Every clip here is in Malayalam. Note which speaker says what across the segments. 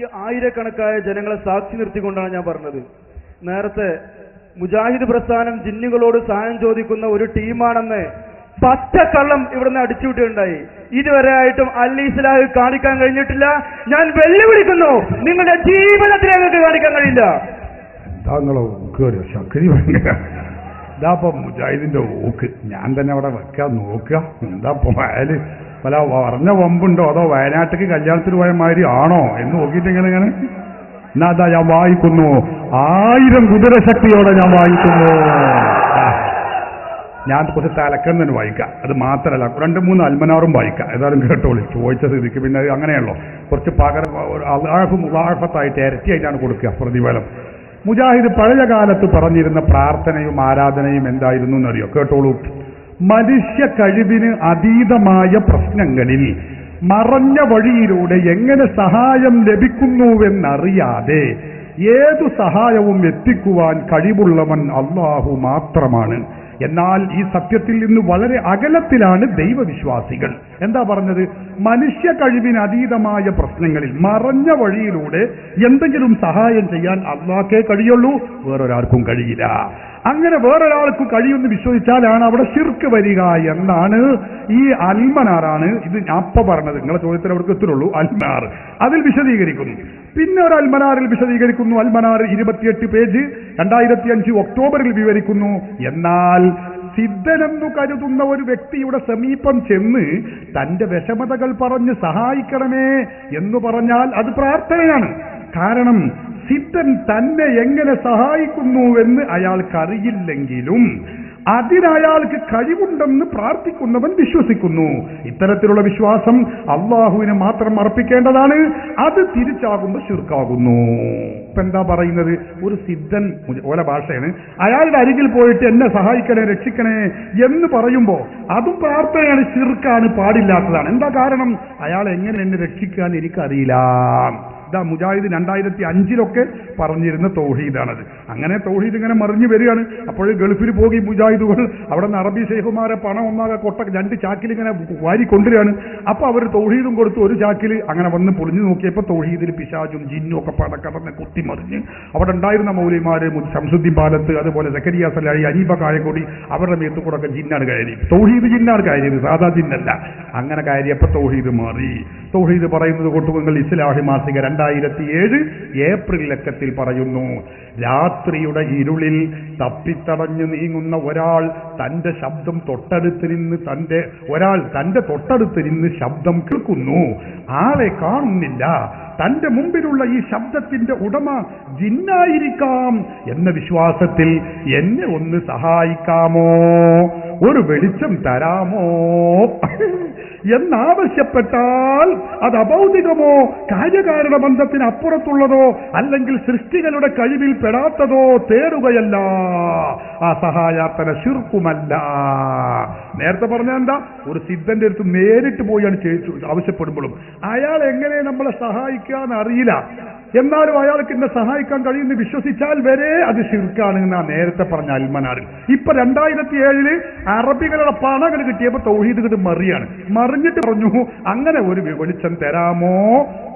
Speaker 1: ഈ ആയിരക്കണക്കായ ജനങ്ങളെ സാക്ഷി നിർത്തിക്കൊണ്ടാണ് ഞാൻ പറഞ്ഞത്. നേരത്തെ മുജാഹിദ് പ്രസ്ഥാനം ജിന്നുകളോട് സഹായം ചോദിക്കുന്ന ഒരു ടീമാണെന്ന് പച്ചക്കള്ളം ഇവിടുന്ന് അടിച്ചുവിട്ടുണ്ടായി. ഇതുവരെ ആയിട്ടും അൽ ഇസ്ലാഹ് കാണിക്കാൻ കഴിഞ്ഞിട്ടില്ല. ഞാൻ വെല്ലുവിളിക്കുന്നു, നിങ്ങളുടെ ജീവിതത്തിൽ ഞങ്ങൾക്ക് കാണിക്കാൻ കഴിയില്ല.
Speaker 2: എന്താങ്ങളോ ശക്തി ഭയങ്കര ഇതാപ്പം മുജാഹിദിന്റെ ഓക്ക് ഞാൻ തന്നെ അവിടെ വെക്കാൻ നോക്കുക. എന്താ ഇപ്പം വയല് പല പറഞ്ഞ വമ്പുണ്ടോ അതോ വയനാട്ടിലേക്ക് കല്യാണത്തിന് പോയ മാതിരി ആണോ എന്ന് നോക്കിയിട്ട് ഇങ്ങനെ എന്നാ അതാ ഞാൻ വായിക്കുന്നു. 1000 കുതിരശക്തിയോടെ ഞാൻ വായിക്കുന്നു. ഞാൻ കുറച്ച് തലക്കന്ന് തന്നെ വായിക്കാം. അത് മാത്രമല്ല 2-3 അൽമനാറും വായിക്കാം. ഏതായാലും കേട്ടോളി, ചോദിച്ച സ്ഥിതിക്ക്. പിന്നെ അങ്ങനെയല്ലോ കുറച്ച് പകരം മുലാഫത്തായിട്ട് ഇരട്ടിയായിട്ടാണ് കൊടുക്കുക പ്രതിഫലം. മുജാഹിദ് പഴയ കാലത്ത് പറഞ്ഞിരുന്ന പ്രാർത്ഥനയും ആരാധനയും എന്തായിരുന്നു എന്നറിയോ? കേട്ടോളൂ. മനുഷ്യ കഴിവിന് അതീതമായ പ്രശ്നങ്ങളിൽ മറഞ്ഞ വഴിയിലൂടെ എങ്ങനെ സഹായം ലഭിക്കുന്നുവെന്നറിയാതെ ഏതു സഹായവും എത്തിക്കുവാൻ കഴിവുള്ളവൻ അല്ലാഹു മാത്രമാണ്. എന്നാൽ ഈ സത്യത്തിൽ നിന്ന് വളരെ അകലത്തിലാണ് ദൈവവിശ്വാസികൾ. എന്താ പറഞ്ഞത്? മനുഷ്യ കഴിവിന് അതീതമായ പ്രശ്നങ്ങളിൽ മറഞ്ഞ വഴിയിലൂടെ എന്തെങ്കിലും സഹായം ചെയ്യാൻ അല്ലാഹ്ക്കേ കഴിയുള്ളൂ, വേറൊരാൾക്കും കഴിയില്ല. അങ്ങനെ വേറൊരാൾക്കും കഴിയുമെന്ന് വിശ്വസിച്ചാലാണ് അവിടെ ശിർക്ക് വരിക എന്നാണ് ഈ അൽമനാറാണ്. ഇത് അപ്പ പറഞ്ഞത്, നിങ്ങളെ ചോദ്യത്തിൽ അവർക്ക് എത്തുള്ളൂ. അൽമനാർ അതിൽ വിശദീകരിക്കുന്നു. പിന്നെ ഒരു അൽമനാറിൽ വിശദീകരിക്കുന്നു. അൽമനാർ 28 പേജ് 2005 ഒക്ടോബറിൽ വിവരിക്കുന്നു. എന്നാൽ സിദ്ധനെന്നു കരുതുന്ന ഒരു വ്യക്തിയുടെ സമീപം ചെന്ന് തന്റെ വിഷമതകൾ പറഞ്ഞ് സഹായിക്കണമേ എന്ന് പറഞ്ഞാൽ അത് പ്രാർത്ഥനയാണ്. കാരണം സിദ്ധൻ തന്നെ എങ്ങനെ സഹായിക്കുന്നുവെന്ന് അയാൾക്കറിയില്ലെങ്കിലും അതിനയാൾക്ക് കഴിവുണ്ടെന്ന് പ്രാർത്ഥിക്കുന്നവൻ വിശ്വസിക്കുന്നു. ഇത്തരത്തിലുള്ള വിശ്വാസം അള്ളാഹുവിനെ മാത്രം അർപ്പിക്കേണ്ടതാണ്. അത് തിരിച്ചാകുമ്പോൾ ശിർക്കാകുന്നു. ഇപ്പൊ എന്താ പറയുന്നത്? ഒരു സിദ്ധൻ, ഓല ഭാഷയാണ്, അയാളുടെ അരികിൽ പോയിട്ട് എന്നെ സഹായിക്കണേ രക്ഷിക്കണേ എന്ന് പറയുമ്പോ അതും പ്രാർത്ഥനയാണ്, ശിർക്കാണ്, പാടില്ലാത്തതാണ്. എന്താ കാരണം? അയാൾ എങ്ങനെ എന്നെ രക്ഷിക്കാൻ എനിക്കറിയില്ല. ഇതാ മുജാഹിദ് 2005 പറഞ്ഞിരുന്ന തൗഹീദാണത്. അങ്ങനെ തൗഹീദ് ഇങ്ങനെ മറിഞ്ഞു വരികയാണ്. അപ്പോൾ ഗൾഫിൽ പോയി മുജാഹിദുകൾ അവിടെ നിന്ന് അറബി ഷെയ്ഖുമാരെ പണം ഒന്നാകെ 2 ചാക്കിൽ ഇങ്ങനെ വാരി കൊണ്ടുവരികയാണ്. അപ്പൊ അവർ തൗഹീദും കൊടുത്തു 1 ചാക്കിൽ. അങ്ങനെ വന്ന് പൊളിഞ്ഞു നോക്കിയപ്പോൾ തൗഹീദിൽ പിശാചും ജിന്നും ഒക്കെ പടക്കടന്ന് കുത്തിമറിഞ്ഞ് അവിടെ ഉണ്ടായിരുന്ന മൗലിമാര് ശംസുദ്ദീൻ പാലത്ത്, അതുപോലെ സക്കരിയ സലാഹി, അനീബ കായക്കൊടി, അവരുടെ മേത്ത് കൂടെ ഒക്കെ ജിന്നാണ് കയറി. തൗഹീദ് ജിന്നാണ് കയറിയത്, സാധാ ജിന്നല്ല. അങ്ങനെ കയറിയപ്പോൾ തൗഹീദ് മാറി. തൗഹീദ് പറയുന്നത് കൊട്ടുകുങ്ങൾ ഇസ്ലാഹി മാസിക 2007 ഏപ്രിൽ ലക്കത്തിൽ പറയുന്നു. രാത്രിയുടെ ഇരുളിൽ തപ്പിത്തടഞ്ഞു നീങ്ങുന്ന ഒരാൾ തന്റെ ശബ്ദം തന്റെ തൊട്ടടുത്ത് നിന്ന് ശബ്ദം കേൾക്കുന്നു. ആളെ കാണുന്നില്ല. തന്റെ മുമ്പിലുള്ള ഈ ശബ്ദത്തിന്റെ ഉടമ ജിന്നായിരിക്കാം എന്ന വിശ്വാസത്തിൽ എന്നെ ഒന്ന് സഹായിക്കാമോ, ഒരു വെളിച്ചം തരാമോ എന്നാവശ്യപ്പെട്ടാൽ അത് അഭൗതികമോ കാര്യകാരണ ബന്ധത്തിന് അപ്പുറത്തുള്ളതോ അല്ലെങ്കിൽ സൃഷ്ടികളുടെ കഴിവിൽ പെടാത്തതോ തേടുകയല്ല, ആ സഹായാർത്ഥന ശിർക്കുമല്ല. നേരത്തെ പറഞ്ഞ എന്താ? ഒരു സിദ്ധന്റെ അടുത്ത് നേരിട്ട് പോയാണ് ആവശ്യപ്പെടുമ്പോഴും അയാൾ എങ്ങനെ നമ്മളെ സഹായിക്കാന്ന് അറിയില്ല, എന്നാലും അയാൾക്ക് എന്നെ സഹായിക്കാൻ കഴിയുമെന്ന് വിശ്വസിച്ചാൽ വരെ അത് ശിർക്കാണ് എന്നാ നേരത്തെ പറഞ്ഞ അൽമനാറിൽ. ഇപ്പൊ 2007 അറബികളുടെ പണകൾ കിട്ടിയപ്പോ തൗഹീദ് കിട്ട് മറിഞ്ഞിട്ട് പറഞ്ഞു, അങ്ങനെ ഒരു വെളിച്ചം തരാമോ,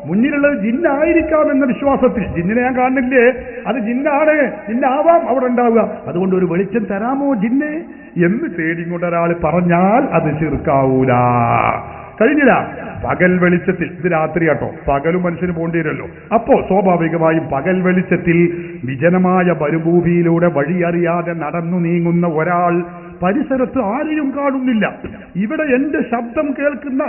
Speaker 2: മുന്നിലുള്ളത് ജിന്നായിരിക്കാം എന്ന വിശ്വാസത്തിൽ. ജിന്നിനെ ഞാൻ കാണുന്നില്ലേ, അത് ജിന്നാണ്, ജിന്നാവാം അവിടെ ഉണ്ടാവുക, അതുകൊണ്ട് ഒരു വെളിച്ചം തരാമോ ജിന്നെ എന്ന് തേടിക്കൊണ്ട് ഒരാൾ പറഞ്ഞാൽ അത് ശിർക്കാവൂല. കഴിഞ്ഞില്ല. പകൽ വെളിച്ചത്തിൽ, ഇത് രാത്രി കേട്ടോ, പകലും മനുഷ്യന് പോണ്ടി വരുമല്ലോ. അപ്പോ സ്വാഭാവികമായും പകൽ വെളിച്ചത്തിൽ വിജനമായ മരുഭൂമിയിലൂടെ വഴിയറിയാതെ നടന്നു നീങ്ങുന്ന ഒരാൾ പരിസരത്ത് ആരെയും കാണുന്നില്ല. ഇവിടെ എന്റെ ശബ്ദം കേൾക്കുന്ന